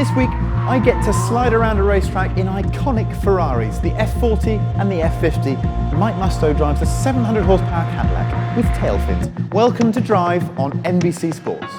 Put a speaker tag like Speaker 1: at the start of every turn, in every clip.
Speaker 1: This week, I get to slide around a racetrack in iconic Ferraris, the F40 and the F50. Mike Musto drives a 700 horsepower Cadillac with tail fins. Welcome to Drive on NBC Sports.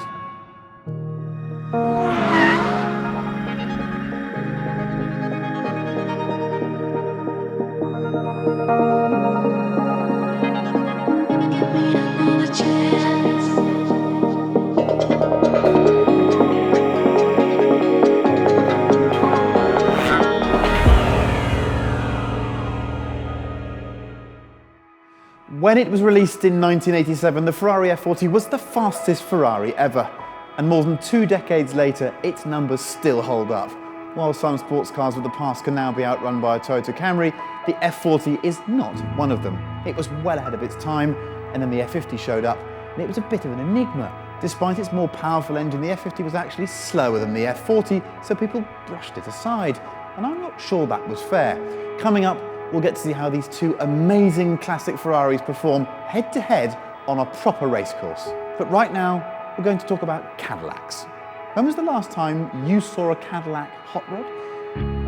Speaker 1: When it was released in 1987, the Ferrari F40 was the fastest Ferrari ever. And more than 2 decades later, its numbers still hold up. While some sports cars of the past can now be outrun by a Toyota Camry, the F40 is not one of them. It was well ahead of its time, and then the F50 showed up, and it was a bit of an enigma. Despite its more powerful engine, the F50 was actually slower than the F40, so people brushed it aside. And I'm not sure that was fair. Coming up, we'll get to see how these two amazing classic Ferraris perform head-to-head on a proper racecourse. But right now, we're going to talk about Cadillacs. When was the last time you saw a Cadillac hot rod?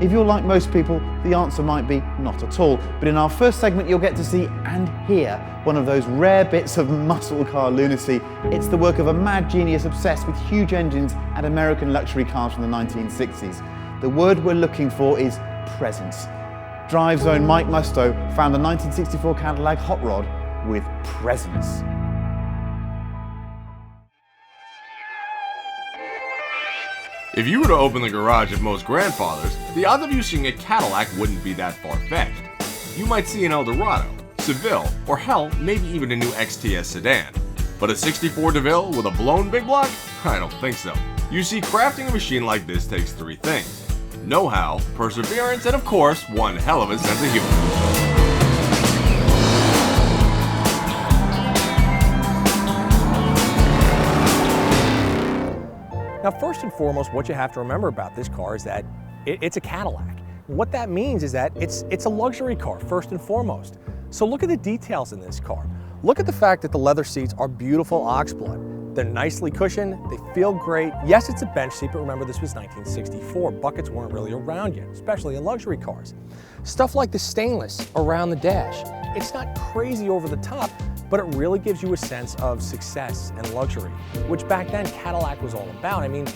Speaker 1: If you're like most people, the answer might be not at all. But in our first segment, you'll get to see and hear one of those rare bits of muscle car lunacy. It's the work of a mad genius obsessed with huge engines and American luxury cars from the 1960s. The word we're looking for is presence. Drive's own Mike Musto found the 1964 Cadillac hot rod with presence.
Speaker 2: If you were to open the garage of most grandfathers, the odds of you seeing a Cadillac wouldn't be that far-fetched. You might see an Eldorado, Seville, or hell, maybe even a new XTS sedan. But a 64 DeVille with a blown big block? I don't think so. You see, crafting a machine like this takes 3 things. Know-how, perseverance, and of course, one hell of a sense of humor.
Speaker 3: Now, first and foremost, what you have to remember about this car is that it's a Cadillac. What that means is that it's a luxury car, first and foremost. So look at the details in this car. Look at the fact that the leather seats are beautiful oxblood. They're nicely cushioned, they feel great. Yes, it's a bench seat, but remember this was 1964. Buckets weren't really around yet, especially in luxury cars. Stuff like the stainless around the dash. It's not crazy over the top, but it really gives you a sense of success and luxury, which back then Cadillac was all about. I mean,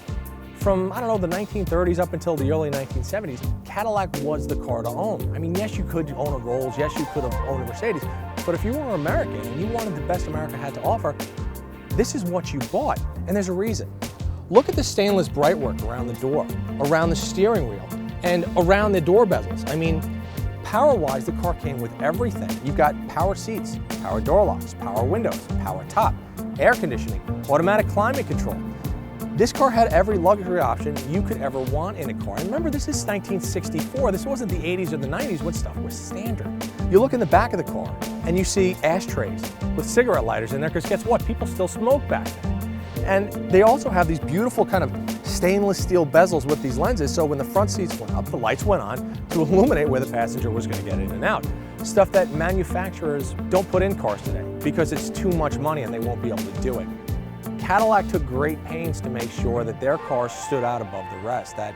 Speaker 3: from, I don't know, the 1930s up until the early 1970s, Cadillac was the car to own. I mean, yes, you could own a Rolls, yes, you could have owned a Mercedes, but if you were American and you wanted the best America had to offer, this is what you bought, and there's a reason. Look at the stainless brightwork around the door, around the steering wheel, and around the door bezels. I mean, power-wise, the car came with everything. You've got power seats, power door locks, power windows, power top, air conditioning, automatic climate control. This car had every luxury option you could ever want in a car. And remember, this is 1964. This wasn't the 80s or the 90s when stuff was standard. You look in the back of the car and you see ashtrays with cigarette lighters in there, because guess what? People still smoke back then. And they also have these beautiful kind of stainless steel bezels with these lenses, so when the front seats went up, the lights went on to illuminate where the passenger was going to get in and out. Stuff that manufacturers don't put in cars today because it's too much money and they won't be able to do it. Cadillac took great pains to make sure that their cars stood out above the rest, that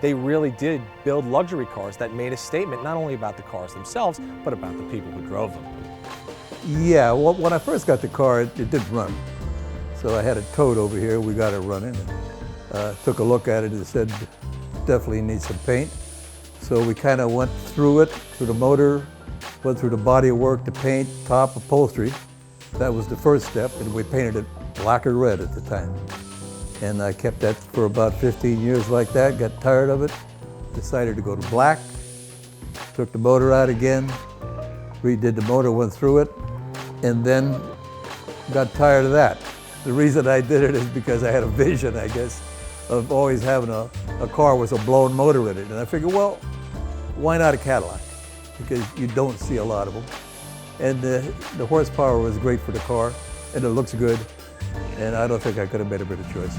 Speaker 3: they really did build luxury cars that made a statement not only about the cars themselves, but about the people who drove them.
Speaker 4: Yeah, well, when I first got the car, it didn't run. So I had it towed over here, we got it running, and took a look at it and said, definitely needs some paint. So we kind of went through it, through the motor, went through the body of work, the paint, top, upholstery. That was the first step, and we painted it black or red at the time. And I kept that for about 15 years like that, got tired of it, decided to go to black, took the motor out again, redid the motor, went through it, and then got tired of that. The reason I did it is because I had a vision, I guess, of always having a car with a blown motor in it. And I figured, well, why not a Cadillac? Because you don't see a lot of them. And the horsepower was great for the car, and it looks good. And I don't think I could have made a better choice.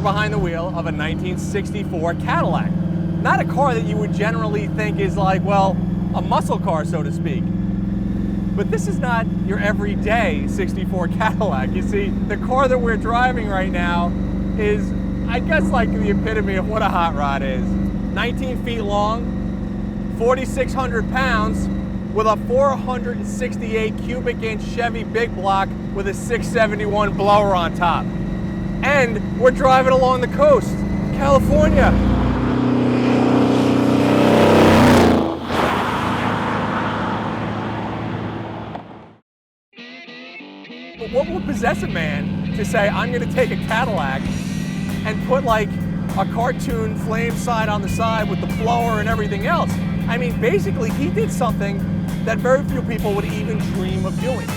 Speaker 3: behind the wheel of a 1964 Cadillac. Not a car that you would generally think is like, well, a muscle car, so to speak. But this is not your everyday 64 Cadillac. You see, the car that we're driving right now is, I guess, like the epitome of what a hot rod is. 19 feet long, 4,600 pounds, with a 468 cubic inch Chevy big block with a 671 blower on top. And we're driving along the coast, California. But what would possess a man to say, I'm gonna take a Cadillac and put like a cartoon flame side on the side with the blower and everything else? I mean, basically he did something that very few people would even dream of doing.